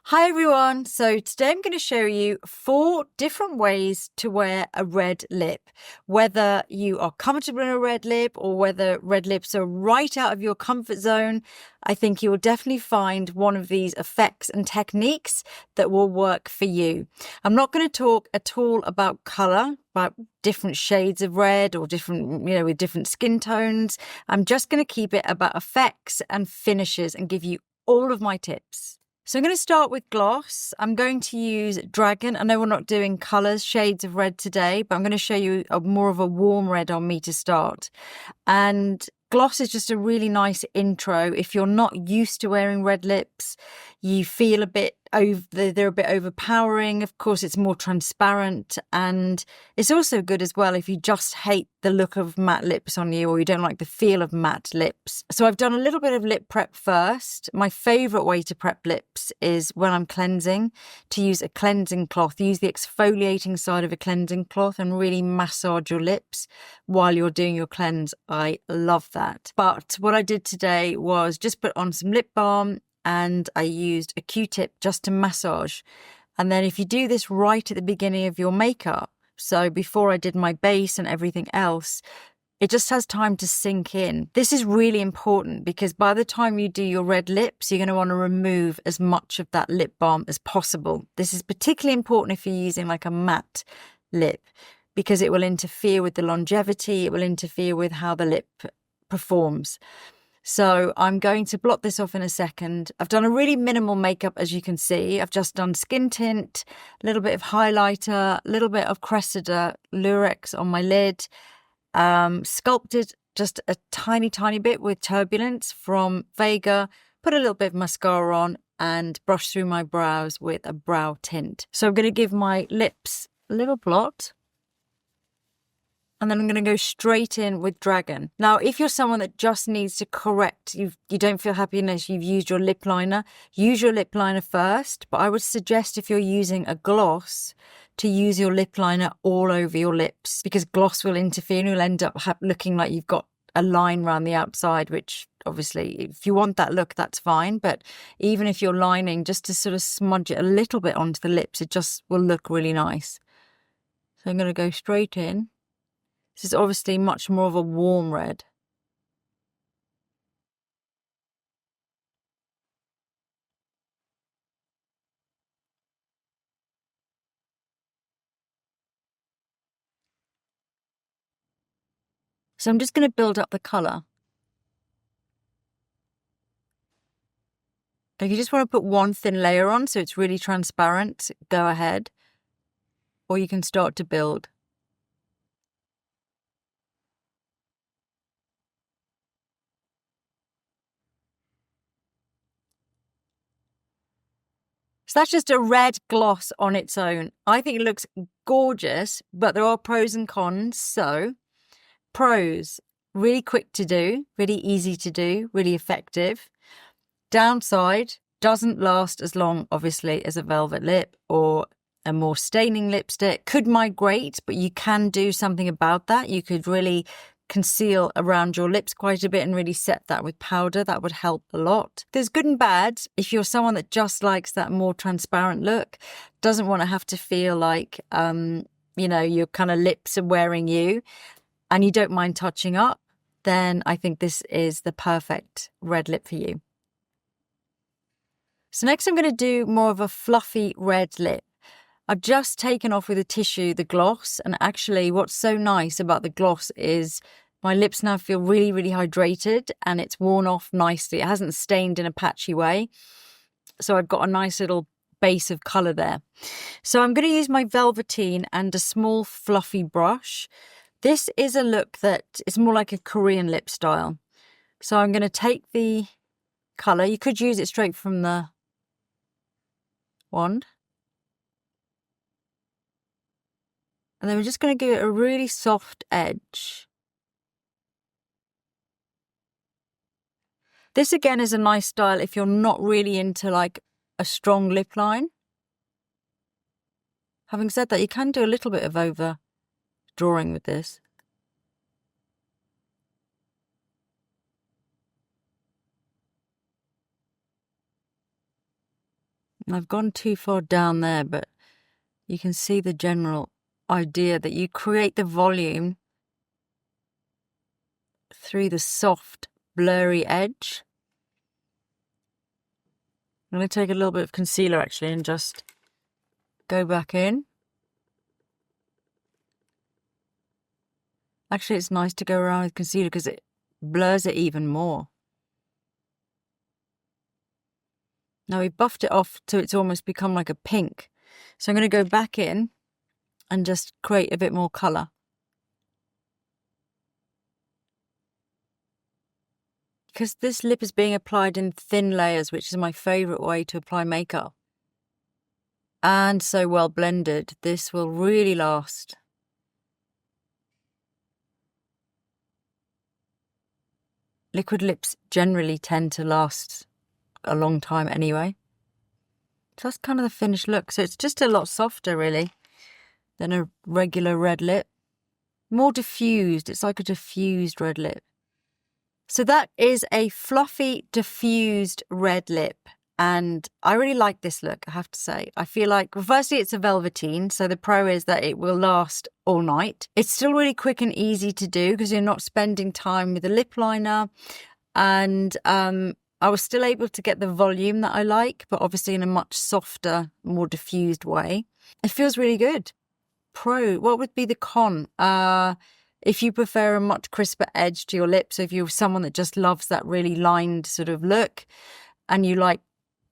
Hi everyone, so today I'm going to show you 4 different ways to wear a red lip. Whether you are comfortable in a red lip or whether red lips are right out of your comfort zone, I think you will definitely find one of these effects and techniques that will work for you. I'm not going to talk at all about colour, about different shades of red or different, with different skin tones. I'm just going to keep it about effects and finishes and give you all of my tips. So I'm going to start with gloss. I'm going to use Dragon. I know we're not doing colours, shades of red today, but I'm going to show you more of a warm red on me to start. And gloss is just a really nice intro. If you're not used to wearing red lips, you feel they're a bit overpowering. Of course, it's more transparent, and it's also good as well if you just hate the look of matte lips on you or you don't like the feel of matte lips. So I've done a little bit of lip prep first. My favourite way to prep lips is when I'm cleansing, to use a cleansing cloth. Use the exfoliating side of a cleansing cloth and really massage your lips while you're doing your cleanse. I love that. But what I did today was just put on some lip balm, and I used a Q-tip just to massage. And then if you do this right at the beginning of your makeup, so before I did my base and everything else, it just has time to sink in. This is really important because by the time you do your red lips, you're going to want to remove as much of that lip balm as possible. This is particularly important if you're using like a matte lip, because it will interfere with the longevity, it will interfere with how the lip performs. So I'm going to blot this off in a second. I've done a really minimal makeup, as you can see. I've just done skin tint, a little bit of highlighter, a little bit of Cressida LUREX on my lid, sculpted just a tiny bit with Turbulence from Vega, put a little bit of mascara on and brush through my brows with a brow tint. So I'm going to give my lips a little blot. And then I'm going to go straight in with Dragon. Now, if you're someone that just needs to correct, you don't feel happy unless you've used your lip liner, use your lip liner first. But I would suggest if you're using a gloss to use your lip liner all over your lips, because gloss will interfere and you'll end up looking like you've got a line around the outside, which obviously if you want that look, that's fine. But even if you're lining, just to sort of smudge it a little bit onto the lips, it just will look really nice. So I'm going to go straight in. This is obviously much more of a warm red. So I'm just going to build up the colour. If you just want to put one thin layer on so it's really transparent, go ahead. Or you can start to build. So that's just a red gloss on its own. I think it looks gorgeous, but there are pros and cons. So, pros, really quick to do, really easy to do, really effective. Downside, doesn't last as long, obviously, as a velvet lip or a more staining lipstick. Could migrate, but you can do something about that. You could really conceal around your lips quite a bit and really set that with powder. That would help a lot. There's good and bad. If you're someone that just likes that more transparent look, doesn't want to have to feel like, your kind of lips are wearing you, and you don't mind touching up, then I think this is the perfect red lip for you. So next I'm going to do more of a fluffy red lip. I've just taken off with a tissue the gloss, and actually what's so nice about the gloss is my lips now feel really hydrated and it's worn off nicely. It hasn't stained in a patchy way. So I've got a nice little base of colour there. So I'm going to use my Velveteen and a small fluffy brush. This is a look that is more like a Korean lip style. So I'm going to take the colour. You could use it straight from the wand. And then we're just going to give it a really soft edge. This again is a nice style if you're not really into like a strong lip line. Having said that, you can do a little bit of over drawing with this. I've gone too far down there, but you can see the general idea that you create the volume through the soft, blurry edge. I'm going to take a little bit of concealer actually and just go back in. Actually, it's nice to go around with concealer because it blurs it even more. Now we've buffed it off so it's almost become like a pink. So I'm going to go back in and just create a bit more colour. Because this lip is being applied in thin layers, which is my favourite way to apply makeup. And so well blended, this will really last. Liquid lips generally tend to last a long time anyway. So that's kind of the finished look. So it's just a lot softer really than a regular red lip. More diffused, it's like a diffused red lip. So that is a fluffy, diffused red lip. And I really like this look, I have to say. I feel like, well, firstly, it's a velveteen. So the pro is that it will last all night. It's still really quick and easy to do because you're not spending time with a lip liner. And I was still able to get the volume that I like, but obviously in a much softer, more diffused way. It feels really good. Pro, what would be the con? If you prefer a much crisper edge to your lips, so if you're someone that just loves that really lined sort of look and you like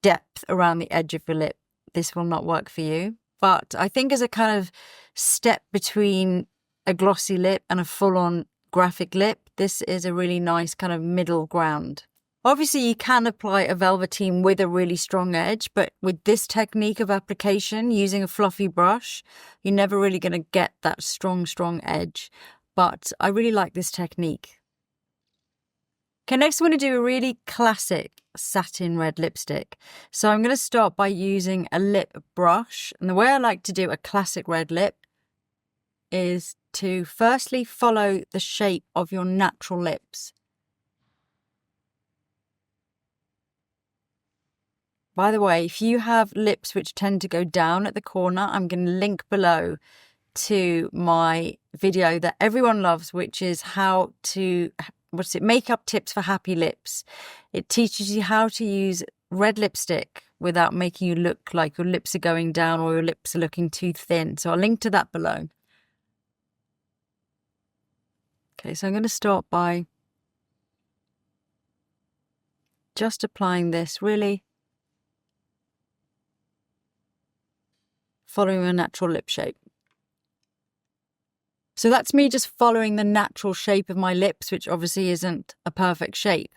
depth around the edge of your lip, this will not work for you. But I think as a kind of step between a glossy lip and a full-on graphic lip, this is a really nice kind of middle ground. Obviously, you can apply a velveteen with a really strong edge, but with this technique of application, using a fluffy brush, you're never really going to get that strong edge. But I really like this technique. Okay, next I'm going to do a really classic satin red lipstick. So I'm going to start by using a lip brush. And the way I like to do a classic red lip is to firstly follow the shape of your natural lips. By the way, if you have lips which tend to go down at the corner, I'm going to link below to my video that everyone loves, which is how to, makeup tips for happy lips. It teaches you how to use red lipstick without making you look like your lips are going down or your lips are looking too thin. So I'll link to that below. Okay, so I'm going to start by just applying this, really following a natural lip shape. So that's me just following the natural shape of my lips, which obviously isn't a perfect shape.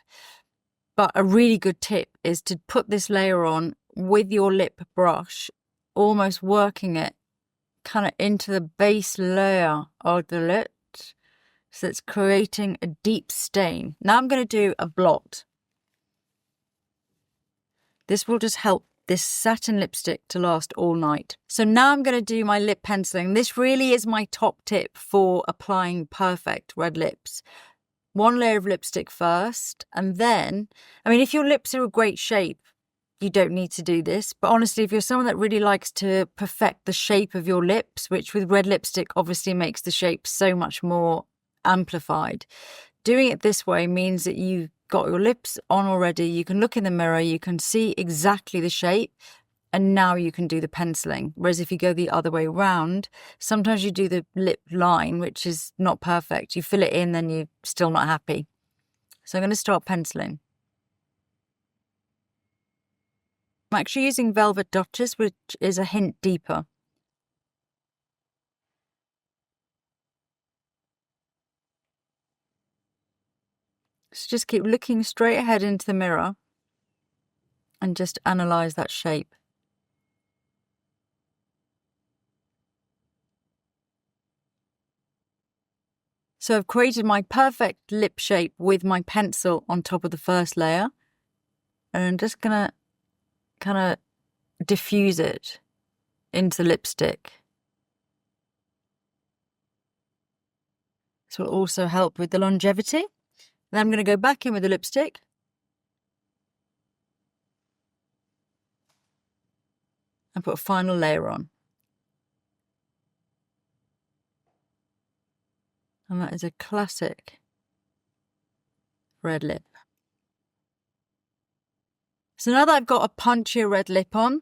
But a really good tip is to put this layer on with your lip brush, almost working it kind of into the base layer of the lip. So it's creating a deep stain. Now I'm going to do a blot. This will just help this satin lipstick to last all night. So now I'm going to do my lip penciling. This really is my top tip for applying perfect red lips. One layer of lipstick first, and then, I mean, if your lips are a great shape, you don't need to do this. But honestly, if you're someone that really likes to perfect the shape of your lips, which with red lipstick obviously makes the shape so much more amplified, doing it this way means that you've got your lips on already, you can look in the mirror, you can see exactly the shape, and now you can do the penciling. Whereas if you go the other way around, sometimes you do the lip line, which is not perfect. You fill it in, then you're still not happy. So I'm going to start penciling. I'm actually using Velvet Duchess, which is a hint deeper. So just keep looking straight ahead into the mirror and just analyse that shape. So I've created my perfect lip shape with my pencil on top of the first layer. And I'm just going to kind of diffuse it into the lipstick. This will also help with the longevity. Then I'm going to go back in with the lipstick. and put a final layer on. And that is a classic red lip. So now that I've got a punchier red lip on,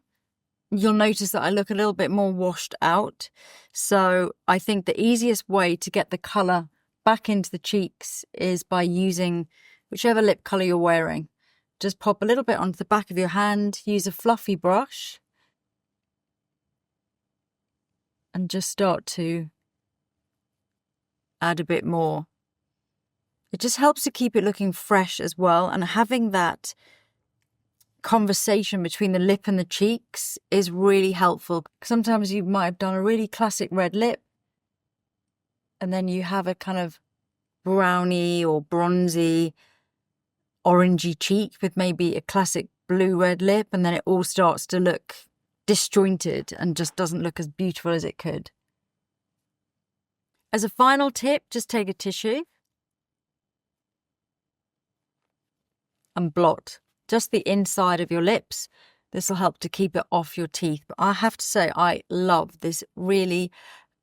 you'll notice that I look a little bit more washed out. So I think the easiest way to get the colour back into the cheeks is by using whichever lip colour you're wearing. Just pop a little bit onto the back of your hand, use a fluffy brush, and just start to add a bit more. It just helps to keep it looking fresh as well, and having that conversation between the lip and the cheeks is really helpful. Sometimes you might have done a really classic red lip and then you have a kind of browny or bronzy orangey cheek with maybe a classic blue red lip, and then it all starts to look disjointed and just doesn't look as beautiful as it could. As a final tip, just take a tissue and blot just the inside of your lips. This will help to keep it off your teeth. But I have to say, I love this really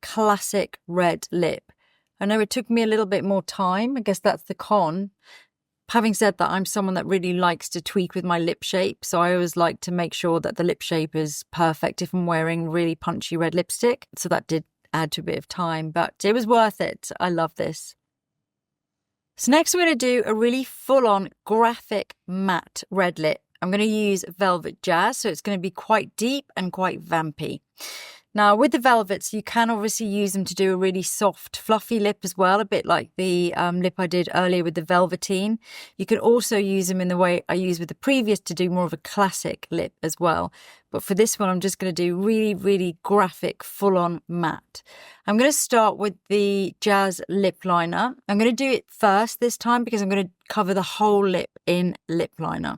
classic red lip. I know it took me a little bit more time. I guess that's the con. Having said that, I'm someone that really likes to tweak with my lip shape. So I always like to make sure that the lip shape is perfect if I'm wearing really punchy red lipstick. So that did add to a bit of time, but it was worth it. I love this. So next we're going to do a really full-on graphic matte red lip. I'm going to use Velvet Jazz, so it's going to be quite deep and quite vampy. Now with the velvets, you can obviously use them to do a really soft, fluffy lip as well, a bit like the lip I did earlier with the Velveteen. You can also use them in the way I used with the previous to do more of a classic lip as well. But for this one, I'm just going to do really, really graphic, full-on matte. I'm going to start with the Jazz lip liner. I'm going to do it first this time because I'm going to cover the whole lip in lip liner.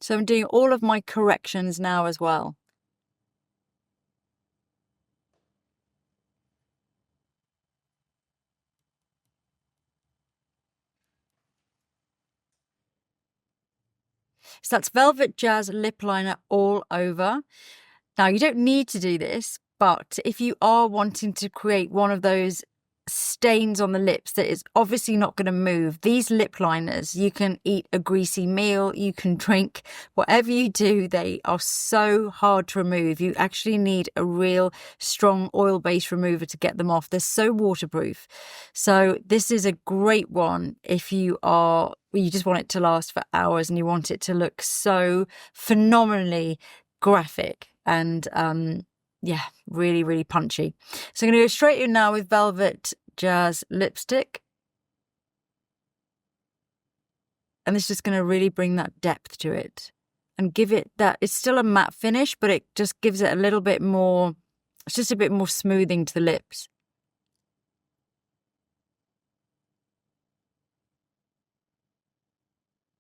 So I'm doing all of my corrections now as well. So that's Velvet Jazz lip liner all over. Now you don't need to do this, but if you are wanting to create one of those stains on the lips that is obviously not going to move, these lip liners, you can eat a greasy meal, you can drink, whatever you do, they are so hard to remove. You actually need a real strong oil-based remover to get them off. They're so waterproof. So this is a great one if you just want it to last for hours and you want it to look so phenomenally graphic and yeah, really, really punchy. So I'm going to go straight in now with Velvet Jazz lipstick. And this is just going to really bring that depth to it and give it that, it's still a matte finish, but it just gives it a little bit more, it's just a bit more smoothing to the lips.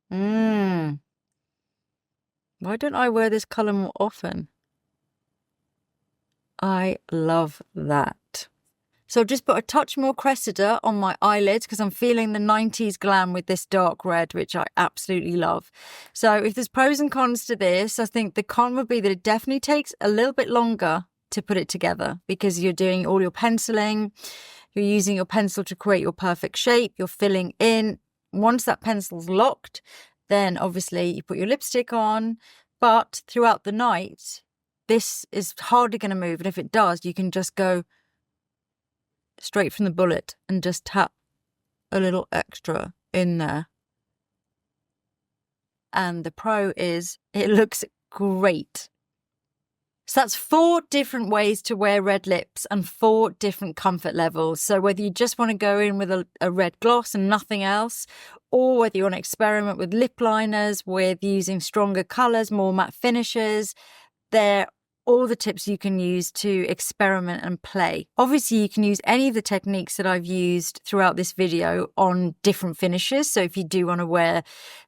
Why don't I wear this colour more often? I love that. So I've just put a touch more Cressida on my eyelids because I'm feeling the 90s glam with this dark red, which I absolutely love. So if there's pros and cons to this, I think the con would be that it definitely takes a little bit longer to put it together because you're doing all your penciling, you're using your pencil to create your perfect shape, you're filling in. Once that pencil's locked, then obviously you put your lipstick on, but throughout the night, this is hardly going to move. And if it does, you can just go straight from the bullet and just tap a little extra in there. And the pro is it looks great. So that's 4 different ways to wear red lips and 4 different comfort levels. So whether you just want to go in with a red gloss and nothing else, or whether you want to experiment with lip liners, with using stronger colours, more matte finishes, they're all the tips you can use to experiment and play. Obviously, you can use any of the techniques that I've used throughout this video on different finishes. So if you do want to wear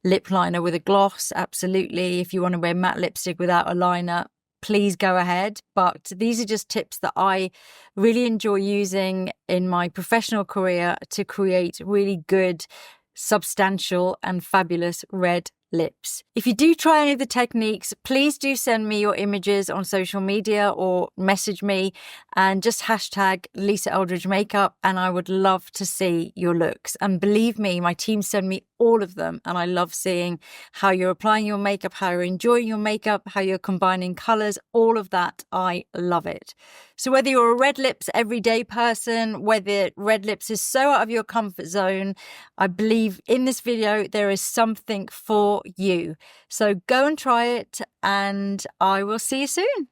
lip liner with a gloss, absolutely. If you want to wear matte lipstick without a liner, please go ahead. But these are just tips that I really enjoy using in my professional career to create really good substantial and fabulous red lips. If you do try any of the techniques, please do send me your images on social media or message me and just hashtag Lisa Eldridge Makeup, and I would love to see your looks. And believe me, my team send me all of them, and I love seeing how you're applying your makeup, how you're enjoying your makeup, how you're combining colours, all of that. I love it. So whether you're a red lips everyday person, whether red lips is so out of your comfort zone, I believe in this video there is something for you. So go and try it, and I will see you soon.